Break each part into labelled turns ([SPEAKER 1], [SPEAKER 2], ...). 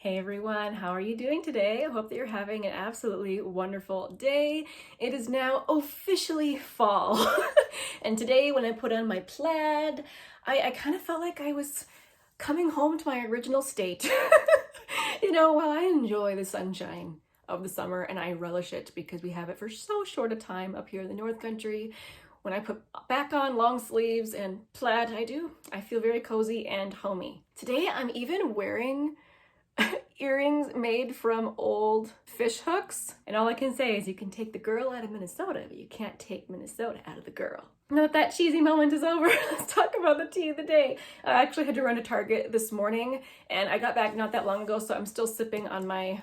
[SPEAKER 1] Hey everyone, how are you doing today? I hope that you're having an absolutely wonderful day. It is now officially fall. And today when I put on my plaid, I kind of felt like I was coming home to my original state. While I enjoy the sunshine of the summer and I relish it because we have it for so short a time up here in the North Country. When I put back on long sleeves and plaid, I feel very cozy and homey. Today I'm even wearing earrings made from old fish hooks. And all I can say is you can take the girl out of Minnesota, but you can't take Minnesota out of the girl. Now that that cheesy moment is over, let's talk about the tea of the day. I actually had to run to Target this morning and I got back not that long ago, so I'm still sipping on my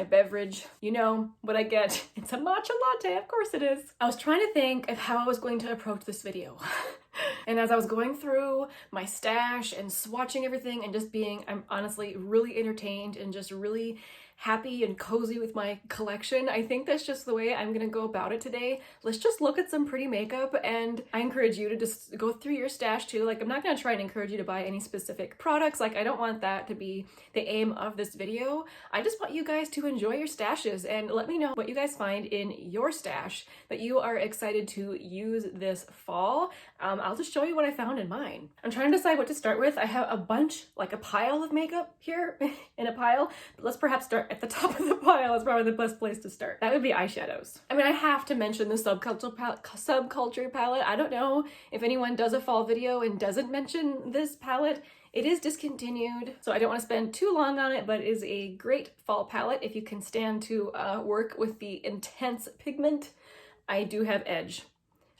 [SPEAKER 1] beverage. You know what I get. It's a matcha latte, of course it is. I was trying to think of how I was going to approach this video. And as I was going through my stash and swatching everything and just I'm honestly really entertained and just really happy and cozy with my collection. I think that's just the way I'm gonna go about it today. Let's just look at some pretty makeup, and I encourage you to just go through your stash too. Like, I'm not gonna try and encourage you to buy any specific products. Like, I don't want that to be the aim of this video. I just want you guys to enjoy your stashes and let me know what you guys find in your stash that you are excited to use this fall. I'll just show you what I found in mine. I'm trying to decide what to start with. I have a bunch, like a pile of makeup here in a pile, but let's perhaps start at the top of the pile. Is probably the best place to start. That would be eyeshadows. I mean, I have to mention the Subculture palette. I don't know if anyone does a fall video and doesn't mention this palette. It is discontinued, so I don't want to spend too long on it, but it is a great fall palette if you can stand to work with the intense pigment. I do have edge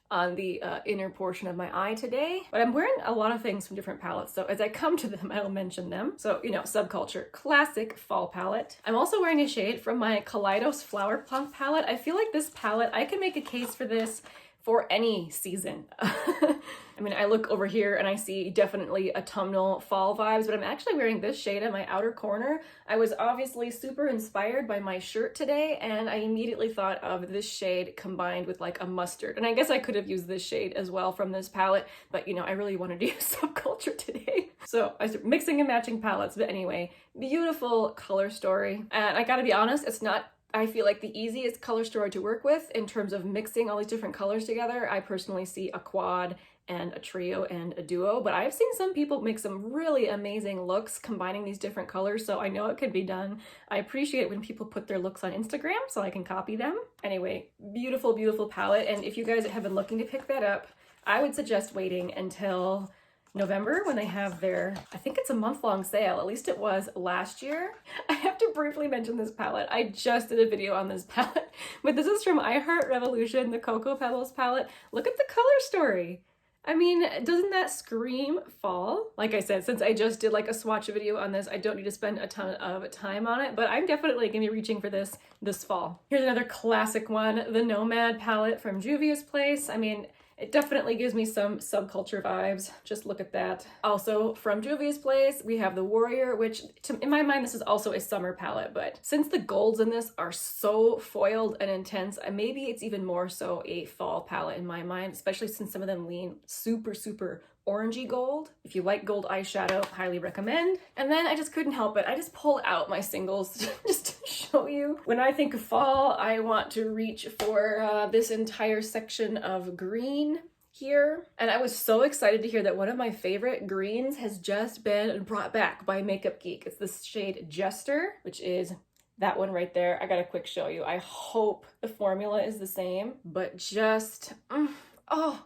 [SPEAKER 1] on the inner portion of my eye today, but I'm wearing a lot of things from different palettes, so as I come to them, I'll mention them. So, Subculture, classic fall palette. I'm also wearing a shade from my Kaleidos Flower Plump palette. I feel like this palette, I can make a case for this for any season. I mean, I look over here and I see definitely autumnal fall vibes, but I'm actually wearing this shade in my outer corner. I was obviously super inspired by my shirt today, and I immediately thought of this shade combined with like a mustard. And I guess I could have used this shade as well from this palette, but I really wanted to use Subculture today. So I was mixing and matching palettes, but anyway, beautiful color story. And I gotta be honest, it's not, I feel like, the easiest color story to work with in terms of mixing all these different colors together. I personally see a quad and a trio and a duo, but I've seen some people make some really amazing looks combining these different colors, so I know it could be done. I appreciate when people put their looks on Instagram so I can copy them. Anyway, beautiful, beautiful palette, and if you guys have been looking to pick that up, I would suggest waiting until November when they have their, I think it's a month-long sale, at least it was last year. I have to briefly mention this palette. I just did a video on this palette, but this is from I Heart Revolution, the Cocoa Pebbles palette. Look at the color story. I mean, doesn't that scream fall? Like I said, since I just did like a swatch video on this, I don't need to spend a ton of time on it, but I'm definitely gonna be reaching for this fall. Here's another classic one, the Nomad palette from Juvia's Place. I mean, it definitely gives me some Subculture vibes. Just look at that. Also from Juvia's Place, we have the Warrior, which in my mind, this is also a summer palette, but since the golds in this are so foiled and intense, maybe it's even more so a fall palette in my mind, especially since some of them lean super, super orangey gold. If you like gold eyeshadow, highly recommend. And then I just couldn't help it. I just pulled out my singles just to show you. When I think of fall, I want to reach for this entire section of green here. And I was so excited to hear that one of my favorite greens has just been brought back by Makeup Geek. It's this shade Jester, which is that one right there. I gotta quick show you. I hope the formula is the same, but just, oh,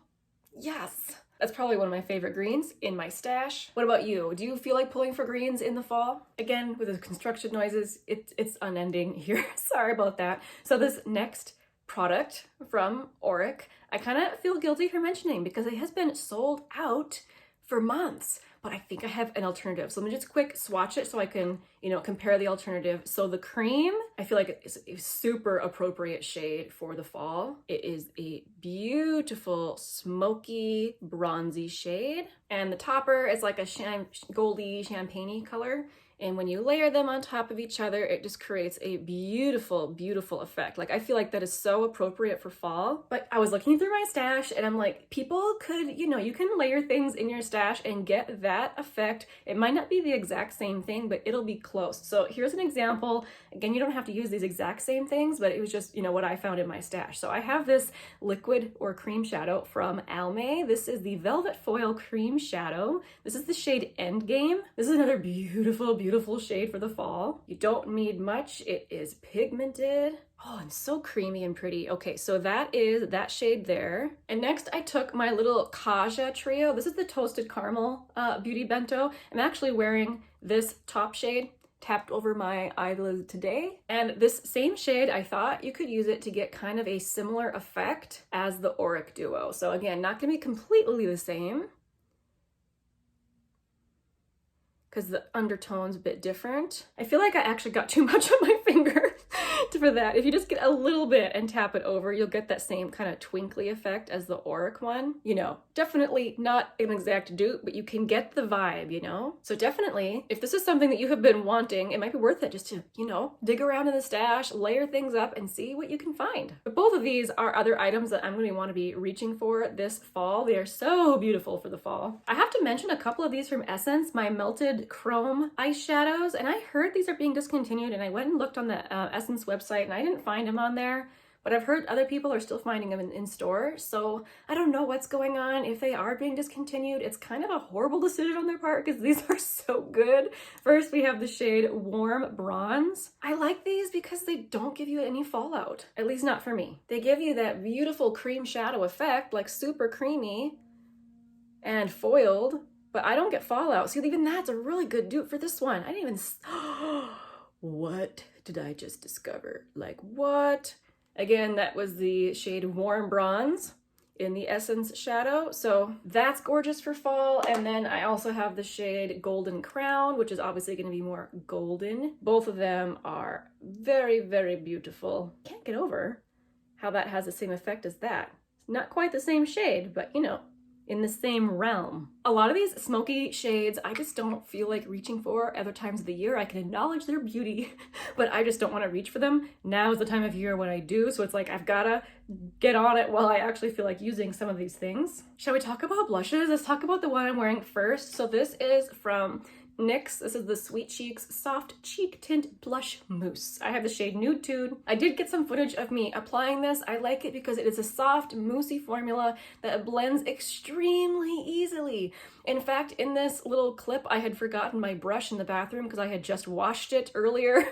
[SPEAKER 1] yes. That's probably one of my favorite greens in my stash. What about you? Do you feel like pulling for greens in the fall? Again, with the construction noises, it's unending here. Sorry about that. So this next product from Auric, I kind of feel guilty for mentioning because it has been sold out for months, but I think I have an alternative. So let me just quick swatch it so I can, compare the alternative. So the cream, I feel like it's a super appropriate shade for the fall. It is a beautiful, smoky, bronzy shade. And the topper is like a goldy champagne-y color And when you layer them on top of each other, it just creates a beautiful, beautiful effect. Like, I feel like that is so appropriate for fall. But I was looking through my stash and I'm like, people could, you know, you can layer things in your stash and get that effect. It might not be the exact same thing, but it'll be close. So here's an example. Again, you don't have to use these exact same things, but it was just, you know, what I found in my stash. So I have this liquid or cream shadow from Almay. This is the Velvet Foil Cream Shadow. This is the shade Endgame. This is another beautiful, beautiful shade for the fall. You don't need much. It is pigmented. Oh, and so creamy and pretty. Okay, so that is that shade there. And next I took my little Kaja trio. This is the Toasted Caramel Beauty Bento. I'm actually wearing this top shade tapped over my eyelid today. And this same shade, I thought you could use it to get kind of a similar effect as the Auric Duo. So again, not gonna be completely the same, because the undertone's a bit different. I feel like I actually got too much on my finger for that. If you just get a little bit and tap it over, you'll get that same kind of twinkly effect as the Auric one. You know, definitely not an exact dupe, but you can get the vibe, you know? So definitely, if this is something that you have been wanting, it might be worth it just to, you know, dig around in the stash, layer things up, and see what you can find. But both of these are other items that I'm going to want to be reaching for this fall. They are so beautiful for the fall. I have to mention a couple of these from Essence, my Melted Chrome eyeshadows, and I heard these are being discontinued, and I went and looked on the Essence website and I didn't find them on there, but I've heard other people are still finding them in store, so I don't know what's going on. If they are being discontinued, it's kind of a horrible decision on their part because these are so good. First, we have the shade Warm Bronze. I like these because they don't give you any fallout, at least not for me. They give you that beautiful cream shadow effect, like super creamy and foiled, but I don't get fallout. See, even that's a really good dupe for this one. I didn't even... What did I just discover? Like, what? Again, that was the shade Warm Bronze in the Essence shadow. So that's gorgeous for fall. And then I also have the shade Golden Crown, which is obviously going to be more golden. Both of them are very, very beautiful. Can't get over how that has the same effect as that. Not quite the same shade, but you know, in the same realm. A lot of these smoky shades I just don't feel like reaching for other times of the year. I can acknowledge their beauty, but I just don't want to reach for them. Now is the time of year when I do, so it's like I've gotta get on it while I actually feel like using some of these things. Shall we talk about blushes? Let's talk about the one I'm wearing first. So this is from NYX. This is the Sweet Cheeks Soft Cheek Tint Blush Mousse. I have the shade Nude Tude. I did get some footage of me applying this. I like it because it is a soft, moussey formula that blends extremely easily. In fact, in this little clip, I had forgotten my brush in the bathroom because I had just washed it earlier.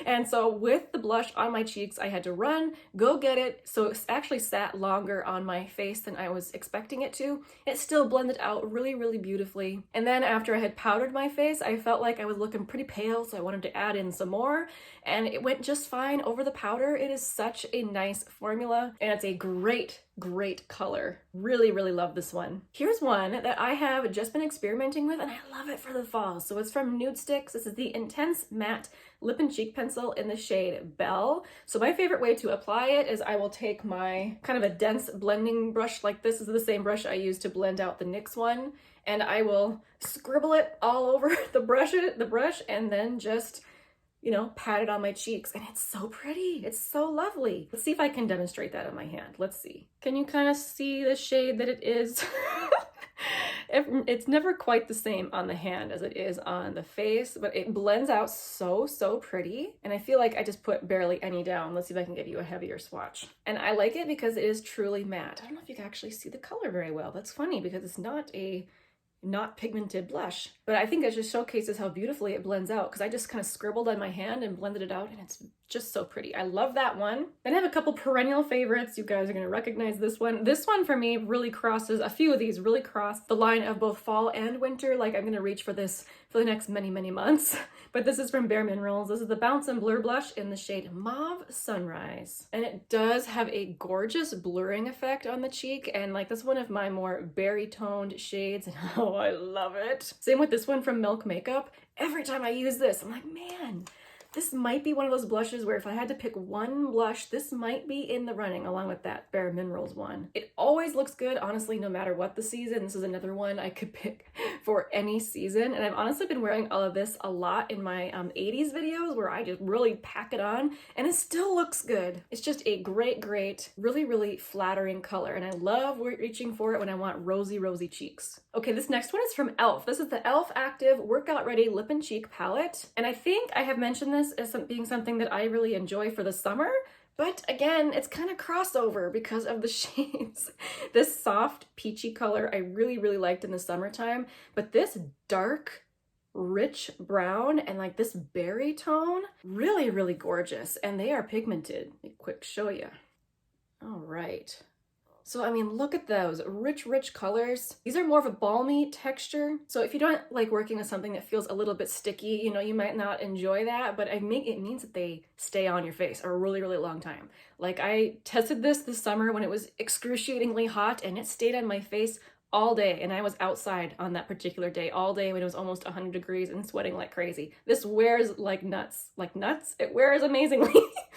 [SPEAKER 1] And so with the blush on my cheeks, I had to run, go get it. So it actually sat longer on my face than I was expecting it to. It still blended out really, really beautifully. And then after I had powdered my face, I felt like I was looking pretty pale, so I wanted to add in some more. And it went just fine over the powder. It is such a nice formula, and it's a great color. Really, really love this one. Here's one that I have just been experimenting with, and I love it for the fall. So it's from Nudestix. This is the Intense Matte Lip and Cheek Pencil in the shade Belle. So my favorite way to apply it is I will take my kind of a dense blending brush like this. This is the same brush I use to blend out the NYX one, and I will scribble it all over the brush and then just, you know, pat it on my cheeks, and it's so pretty. It's so lovely. Let's see if I can demonstrate that on my hand. Let's see. Can you kind of see the shade that it is? It's never quite the same on the hand as it is on the face, but it blends out so, so pretty. And I feel like I just put barely any down. Let's see if I can give you a heavier swatch. And I like it because it is truly matte. I don't know if you can actually see the color very well. That's funny because it's not pigmented blush, but I think it just showcases how beautifully it blends out because I just kind of scribbled on my hand and blended it out, and it's just so pretty. I love that one. Then I have a couple perennial favorites. You guys are going to recognize this one. This one for me really crosses, a few of these really cross the line of both fall and winter. Like I'm going to reach for this for the next many, many months. But this is from Bare Minerals. This is the Bounce and Blur Blush in the shade Mauve Sunrise. And it does have a gorgeous blurring effect on the cheek. And like that's one of my more berry toned shades. And oh, I love it. Same with this one from Milk Makeup. Every time I use this, I'm like, man, This might be one of those blushes where if I had to pick one blush, this might be in the running along with that Bare Minerals one. It always looks good, honestly, no matter what the season. This is another one I could pick for any season. And I've honestly been wearing all of this a lot in my 80s videos where I just really pack it on and it still looks good. It's just a great, great, really, really flattering color. And I love reaching for it when I want rosy, rosy cheeks. Okay, this next one is from e.l.f. This is the e.l.f. Active Workout Ready Lip and Cheek Palette. And I think I have mentioned this as being something that I really enjoy for the summer, but again, it's kind of crossover because of the shades. This soft peachy color I really, really liked in the summertime, but this dark, rich brown and like this berry tone, really, really gorgeous. And they are pigmented. Let me quick show you. All right. So, I mean, look at those rich, rich colors. These are more of a balmy texture. So if you don't like working with something that feels a little bit sticky, you know, you might not enjoy that, but it means that they stay on your face a really, really long time. Like I tested this summer when it was excruciatingly hot and it stayed on my face all day, and I was outside on that particular day all day when it was almost 100 degrees and sweating like crazy. This wears like nuts. Like nuts? It wears amazingly.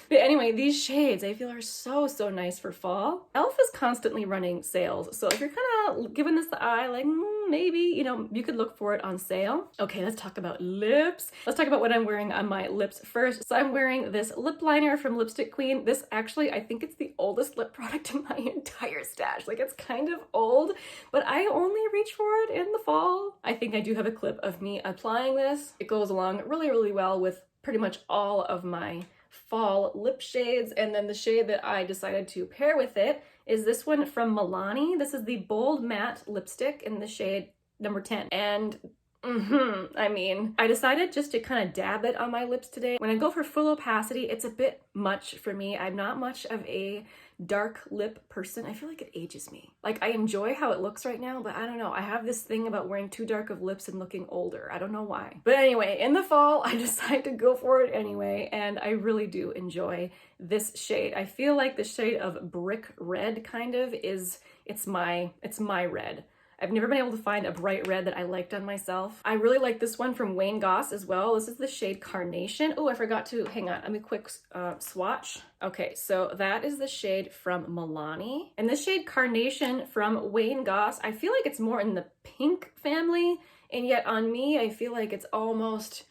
[SPEAKER 1] But anyway, these shades I feel are so, so nice for fall. e.l.f. is constantly running sales, so if you're kind of giving this the eye, like maybe, you know, you could look for it on sale. Okay, let's talk about lips. Let's talk about what I'm wearing on my lips first. So I'm wearing this lip liner from Lipstick Queen. This actually, I think it's the oldest lip product in my entire stash. Like it's kind of old, but I only reach for it in the fall. I think I do have a clip of me applying this. It goes along really, really well with pretty much all of my fall lip shades. And then the shade that I decided to pair with it is this one from Milani. This is the Bold Matte Lipstick in the shade number 10. And I mean, I decided just to kind of dab it on my lips today. When I go for full opacity, it's a bit much for me. I'm not much of a dark lip person. I feel like it ages me. Like I enjoy how it looks right now, but I don't know. I have this thing about wearing too dark of lips and looking older. I don't know why. But anyway, in the fall, I decided to go for it anyway, and I really do enjoy this shade. I feel like the shade of brick red kind of is, it's my red. I've never been able to find a bright red that I liked on myself. I really like this one from Wayne Goss as well. This is the shade Carnation. Oh, I forgot to, hang on, let me quick swatch. Okay, so that is the shade from Milani. And this shade Carnation from Wayne Goss, I feel like it's more in the pink family, and yet on me, I feel like it's almost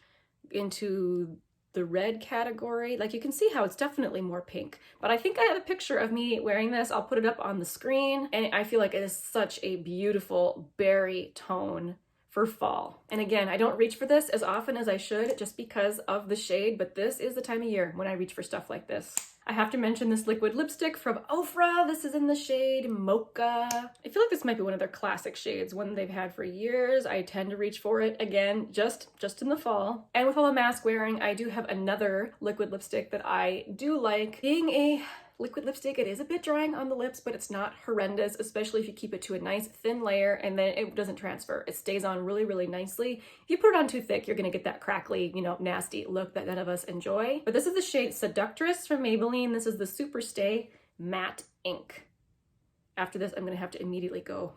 [SPEAKER 1] into the red category. Like you can see how it's definitely more pink, but I think I have a picture of me wearing this. I'll put it up on the screen, and I feel like it is such a beautiful berry tone for fall. And again, I don't reach for this as often as I should just because of the shade, but this is the time of year when I reach for stuff like this. I have to mention this liquid lipstick from Ofra. This is in the shade Mocha. I feel like this might be one of their classic shades, one they've had for years. I tend to reach for it again, just in the fall. And with all the mask wearing, I do have another liquid lipstick that I do like. Being a liquid lipstick, it is a bit drying on the lips, but it's not horrendous, especially if you keep it to a nice thin layer and then it doesn't transfer. It stays on really, really nicely. If you put it on too thick, you're gonna get that crackly, you know, nasty look that none of us enjoy. But this is the shade Seductress from Maybelline. This is the Super Stay Matte Ink. After this, I'm gonna have to immediately go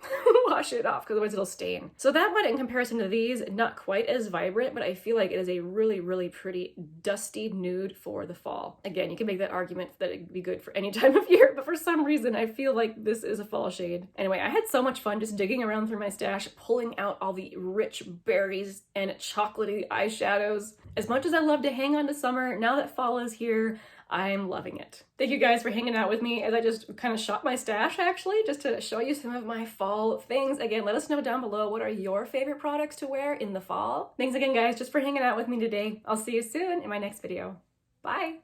[SPEAKER 1] wash it off because otherwise it'll stain. So that one, in comparison to these, not quite as vibrant, but I feel like it is a really, really pretty dusty nude for the fall. Again, you can make that argument that it'd be good for any time of year, but for some reason, I feel like this is a fall shade. Anyway, I had so much fun just digging around through my stash, pulling out all the rich berries and chocolatey eyeshadows. As much as I love to hang on to summer, now that fall is here, I'm loving it. Thank you guys for hanging out with me as I just kind of shop my stash, actually, just to show you some of my fall things. Again, let us know down below, what are your favorite products to wear in the fall? Thanks again, guys, just for hanging out with me today. I'll see you soon in my next video. Bye.